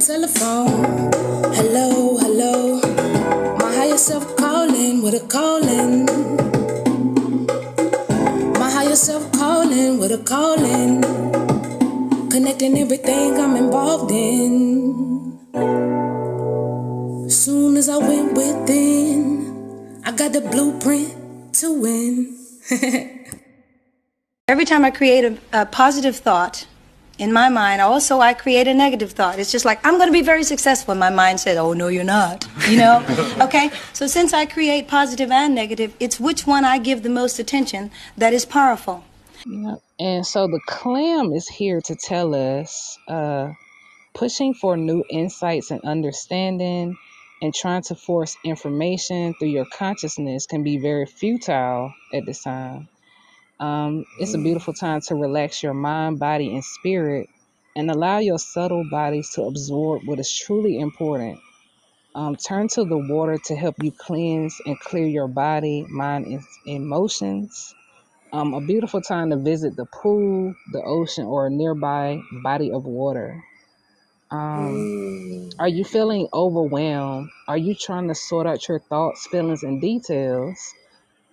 telephone. Hello, hello. My higher self calling with a calling. My higher self calling with a calling. Connecting everything I'm involved in. Soon as I went within, I got the blueprint to win. Every time I create a positive thought in my mind, also I create a negative thought. It's just like, I'm going to be very successful. My mind says, oh, no, you're not. You know? Okay? So since I create positive and negative, it's which one I give the most attention that is powerful. Yeah. And so the Clam is here to tell us pushing for new insights and understanding and trying to force information through your consciousness can be very futile at this time. It's a beautiful time to relax your mind, body, and spirit and allow your subtle bodies to absorb what is truly important. Turn to the water to help you cleanse and clear your body, mind, and emotions. A beautiful time to visit the pool, the ocean, or a nearby body of water. Are you feeling overwhelmed? Are you trying to sort out your thoughts, feelings, and details?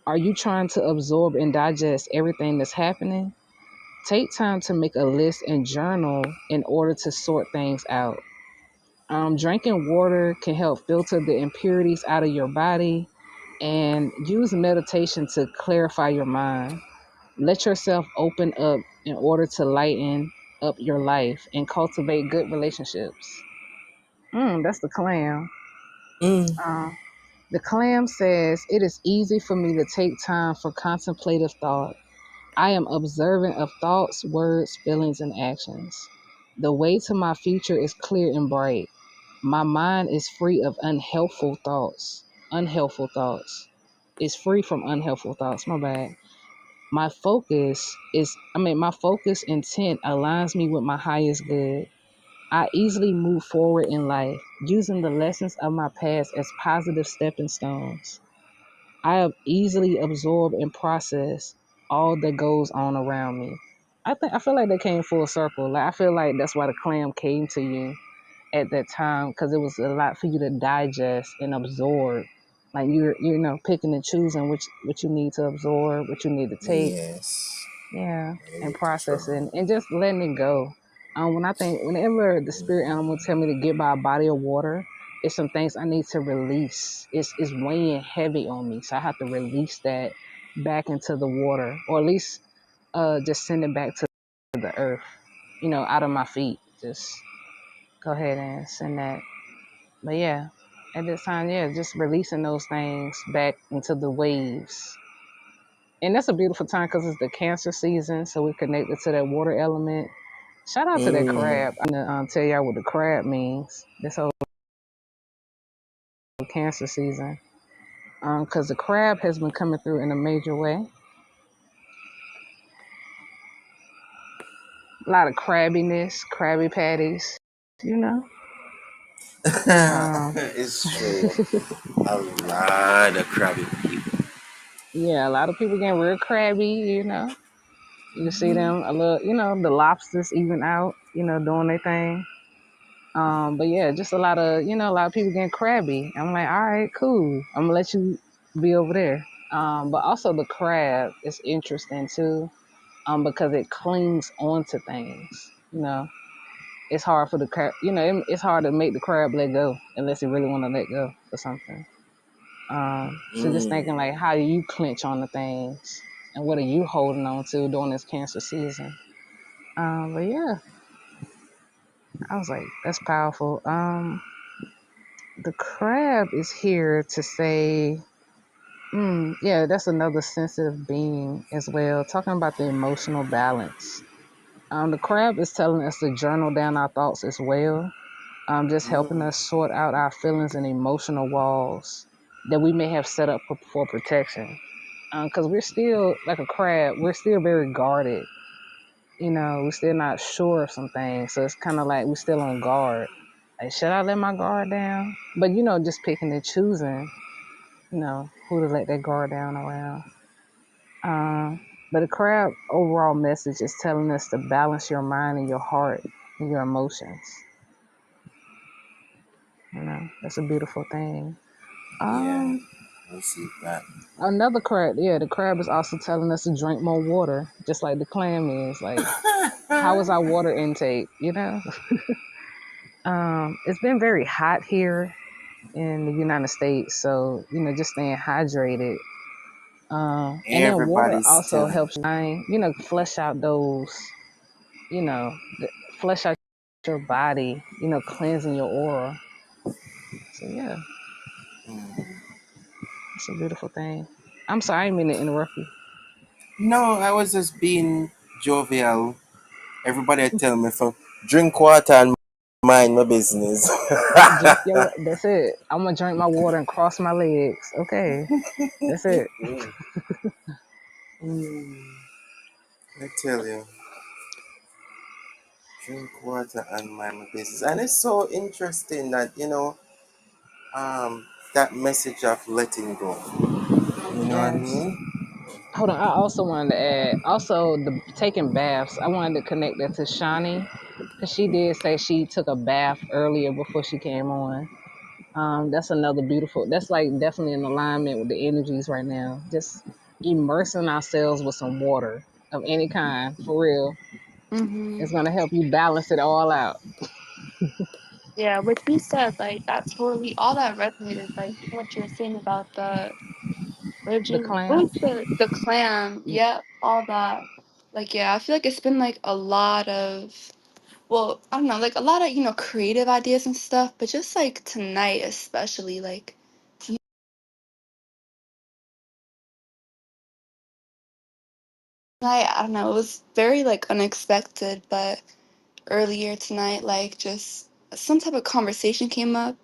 Are you trying to absorb and digest everything that's happening? Take time to make a list and journal in order to sort things out. Drinking water can help filter the impurities out of your body, and use meditation to clarify your mind. Let yourself open up in order to lighten up your life and cultivate good relationships. That's the Clam. Uh, the Clam says, it is easy for me to take time for contemplative thought. I am observant of thoughts, words, feelings, and actions. The way to my future is clear and bright. My mind is free of unhelpful thoughts. Unhelpful thoughts. It's free from unhelpful thoughts. My bad. My focus intent aligns me with my highest good. I easily move forward in life, using the lessons of my past as positive stepping stones. I have easily absorb and process all that goes on around me. I feel like they came full circle. Like I feel like that's why the Clam came to you at that time, because it was a lot for you to digest and absorb. Like you're picking and choosing what you need to absorb, what you need to take. Yeah, and processing and just letting it go. Whenever the spirit animal tell me to get by a body of water, it's some things I need to release. It's weighing heavy on me, so I have to release that back into the water, or at least just send it back to the earth. Out of my feet. Just go ahead and send that. But yeah, at this time, yeah, just releasing those things back into the waves. And that's a beautiful time because it's the Cancer season, so we're connected to that water element. Shout out to that crab. I'm gonna tell y'all what the crab means this whole Cancer season. Because the crab has been coming through in a major way. A lot of crabbiness, Krabby Patties, you know. It's true. A lot of crabby people. Yeah, a lot of people getting real crabby, you know. You see them a little, the lobsters even out, doing their thing. But yeah, just a lot of people getting crabby. I'm like, all right, cool. I'm gonna let you be over there. But also the crab is interesting too, because it clings onto things. It's hard for the crab. It's hard to make the crab let go unless it really want to let go or something. So just thinking like, how do you clench on the things, and what are you holding on to during this Cancer season? But yeah, I was like, that's powerful. The crab is here to say, yeah, that's another sensitive being as well, talking about the emotional balance. The crab is telling us to journal down our thoughts as well, just helping us sort out our feelings and emotional walls that we may have set up for protection. Because we're still, like a crab, we're still very guarded. We're still not sure of some things. So it's kind of like we're still on guard. Like, should I let my guard down? But, just picking and choosing, who to let that guard down around. But the crab overall message is telling us to balance your mind and your heart and your emotions. That's a beautiful thing. Yeah, Um, I see that. Another crab, yeah, the crab is also telling us to drink more water, just like the clam is. Like, how is our water intake? You know, it's been very hot here in the United States, so just staying hydrated. And then water Everybody's also telling. helps flush out those, flush out your body, cleansing your aura. So yeah, Mm. it's a beautiful thing. I'm sorry, I didn't mean to interrupt you. No, I was just being jovial. Everybody tell me for drink water and mind my business. That's it. I'm gonna drink my water and cross my legs. Okay, that's it. Mm, I tell you, drink water and mind my business. And it's so interesting that, that message of letting go. You know what I Yes. mean? Hold on. I also wanted to add, also the taking baths. I wanted to connect that to Shawnee, because she did say she took a bath earlier before she came on. That's another beautiful. That's like definitely in alignment with the energies right now. Just immersing ourselves with some water of any kind, for real. Mm-hmm. It's gonna help you balance it all out. Yeah, what you said, like that totally, all that resonated. Like what you were saying about The what clam. was the clam? Yeah, all that. Like, yeah, I feel like it's been like a lot of, well, I don't know, like a lot of creative ideas and stuff. But just like tonight, especially like tonight, I don't know, it was very like unexpected. But earlier tonight, like just some type of conversation came up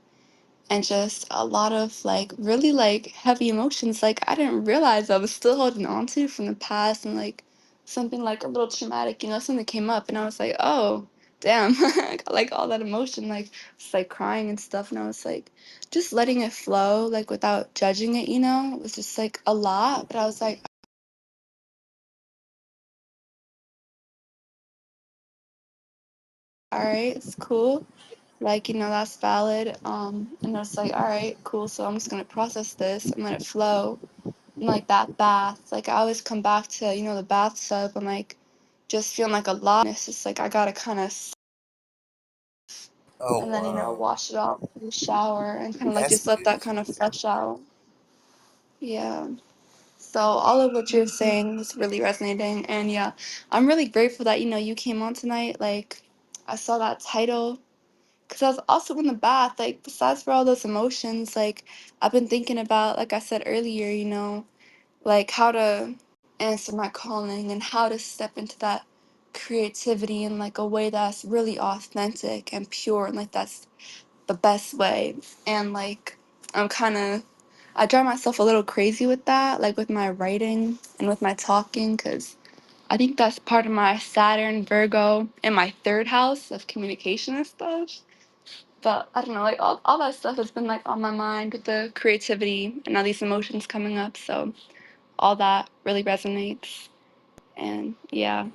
and just a lot of like really like heavy emotions like I didn't realize I was still holding on to from the past, and like something like a little traumatic, something came up and I was like, oh damn. I got, like all that emotion, like just like crying and stuff, and I was like just letting it flow like without judging it. It was just like a lot, but I was like, all right, it's cool, like that's valid. And I was like, all right, cool, so I'm just gonna process this and let it flow. And like that bath, like I always come back to the bathtub and like just feeling like a lot. It's just like I gotta kind of, Oh, and then wow. wash it off in the shower and kind of like That's just let that beautiful. kind of flush out. Yeah. So all of what you're saying was really resonating, and yeah, I'm really grateful that you came on tonight. Like I saw that title because I was also in the bath. Like besides for all those emotions, like I've been thinking about, like I said earlier, like how to answer my calling and how to step into that creativity in like a way that's really authentic and pure, and like that's the best way. And like I'm kind of, I drive myself a little crazy with that, like with my writing and with my talking, because I think that's part of my Saturn Virgo in my third house of communication and stuff. But I don't know, like all that stuff has been like on my mind with the creativity and all these emotions coming up. So all that really resonates. And yeah.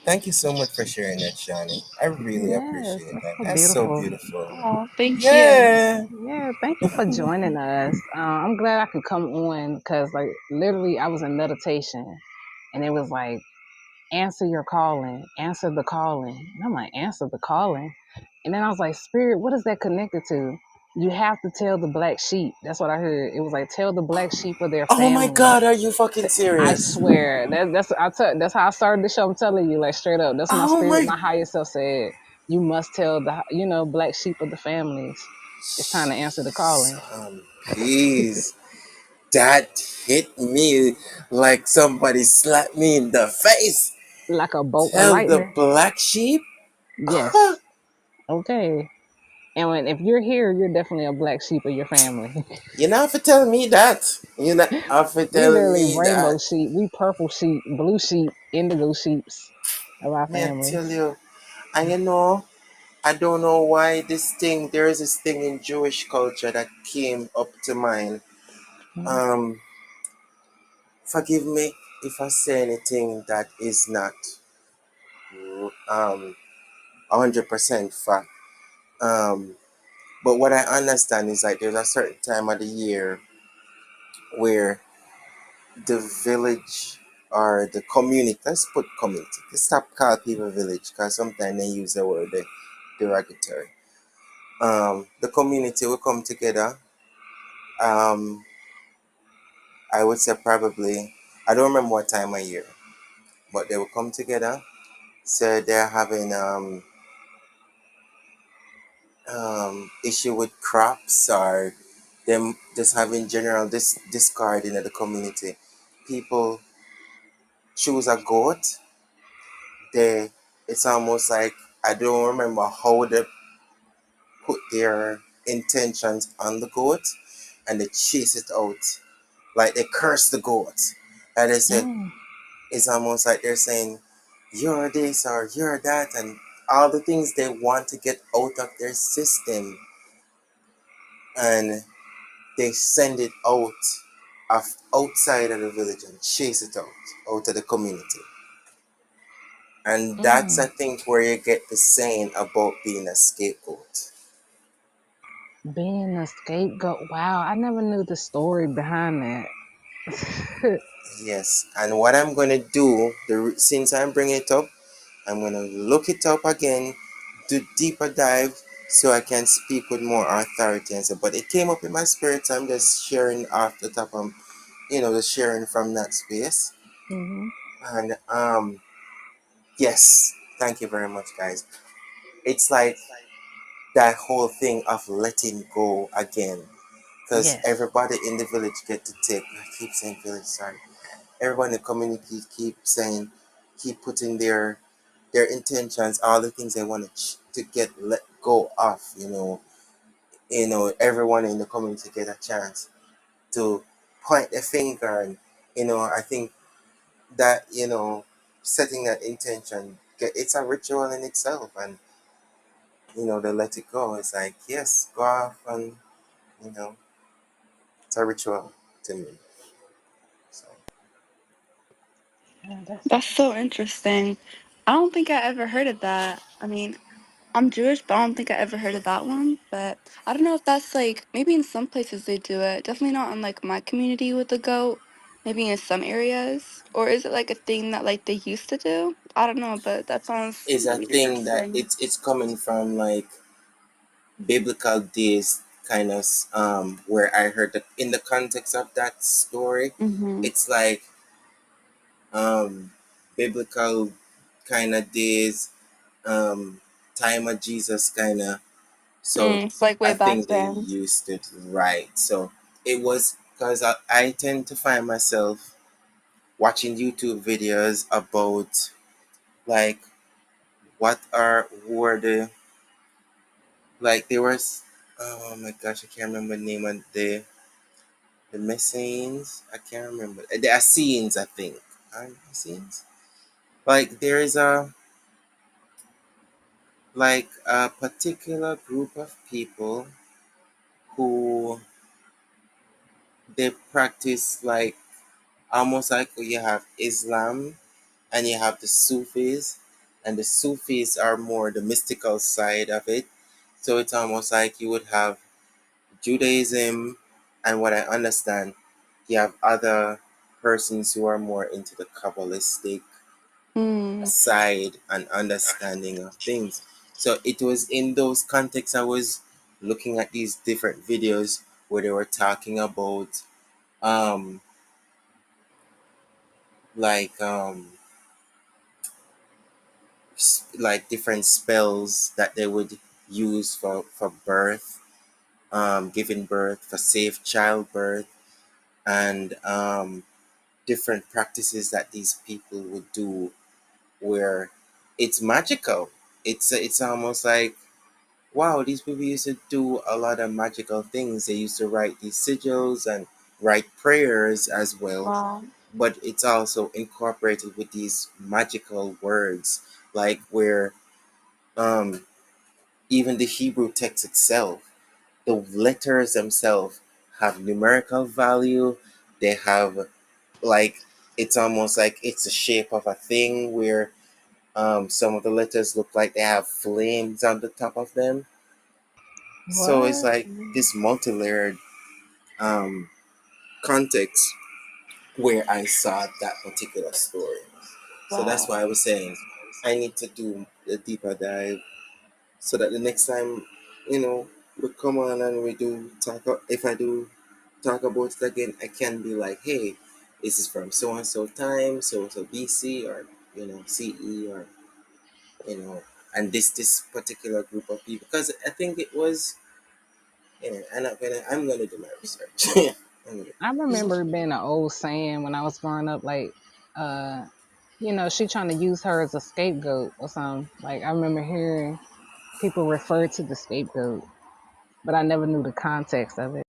Thank you so much for sharing that, Shawnee. I really Yes, appreciate that's that. so That's so beautiful. beautiful. Oh, thank you. Yeah. Yeah, thank you for joining us. I'm glad I could come on because, like, literally, I was in meditation, and it was like, answer your calling, answer the calling. And I'm like, answer the calling. And then I was like, Spirit, what is that connected to? You have to tell the black sheep. That's what I heard. It was like, tell the black sheep of their Oh my family. God, are you fucking I serious? swear that's how I started the show. I'm telling you, like straight up. That's what my Oh spirit, my. my higher self said. You must tell the black sheep of the families. It's time to answer the calling. Please. That hit me like somebody slapped me in the face. Like a bolt of Tell the lightning. black sheep? Yes. Okay. And if you're here, you're definitely a black sheep of your family. You not have to tell me that. You not have to We tell literally me that. rainbow sheep. We purple sheep, blue sheep, indigo sheeps of our Me I tell families. you. And I don't know why there is this thing in Jewish culture that came up to mind. Um, Forgive me if I say anything that is not 100% fact. Um, But what I understand is like there's a certain time of the year where the village or the community, let's put community, let's stop calling people village because sometimes they use the word derogatory. The community will come together. Um, I would say probably, I don't remember what time of year, but they will come together. So they're having issue with crops or them just having general discard in the community. People choose a goat. They It's almost like I don't remember how they put their intentions on the goat and they chase it out. Like they curse the goat. And they say Mm, it's almost like they're saying, you're this or you're that, and all the things they want to get out of their system. And they send it outside of the village and chase it out of the community. And that's, I mm. think, where you get the saying about being a scapegoat. Being a scapegoat. Wow, I never knew the story behind that. Yes, and what I'm going to do, since I'm bringing it up, I'm going to look it up again, do deeper dive, so I can speak with more authority and so. But it came up in my spirit, so I'm just sharing off the top of, just sharing from that space. Hmm. And yes, thank you very much, guys. It's like that whole thing of letting go again, because Yes. everybody in the village get to take. I keep saying village, sorry. Everyone in the community keep putting their intentions, all the things they want to get let go of. Everyone in the community get a chance to point their finger, and I think that setting that intention, it's a ritual in itself, and they let it go. It's like, yes, go off, and you know it's a ritual to me. So Yeah, That's so interesting. I don't think I ever heard of that. I mean, I'm Jewish, but I don't think I ever heard of that one. But I don't know if that's like maybe in some places they do it. Definitely not in like my community with the goat. Maybe in some areas, or is it like a thing that like they used to do? I don't know, but that sounds is a really thing that interesting. it's coming from like biblical days, kind of, where I heard that in the context of that story, Mm-hmm. it's like biblical kind of days, um time of Jesus kind of. So It's like I way back think they then. used it right. So it was because I tend to find myself watching YouTube videos about like who are the, like there was, oh my gosh, I can't remember the name of the Messines. I can't remember the Essenes, I think. Essenes. Like there is a particular group of people who they practice like almost like you have Islam and you have the Sufis, and the Sufis are more the mystical side of it. So it's almost like you would have Judaism, and what I understand, you have other persons who are more into the Kabbalistic Mm. side and understanding of things. So it was in those contexts I was looking at these different videos where they were talking about um like like different spells that they would use for birth, giving birth, for safe childbirth, and different practices that these people would do where it's magical. It's almost like, wow, these people used to do a lot of magical things. They used to write these sigils and write prayers as well, Wow. but it's also incorporated with these magical words, like where um, even the Hebrew text itself, the letters themselves have numerical value. They have like, it's almost like it's the shape of a thing where some of the letters look like they have flames on the top of them. So it's What? like this multi-layered context where I saw that particular story. So that's Wow. why I was saying I need to do a deeper dive so that the next time, we come on and we do talk, if I do talk about it again, I can be like, hey, this is from so and so time, so and so BC, or CE, or and this particular group of people, because I think it was, I'm gonna do my research. Yeah, I'm gonna do I my research. remember it being an old saying when I was growing up, like, she trying to use her as a scapegoat or something. Like, I remember hearing people refer to the scapegoat, but I never knew the context of it.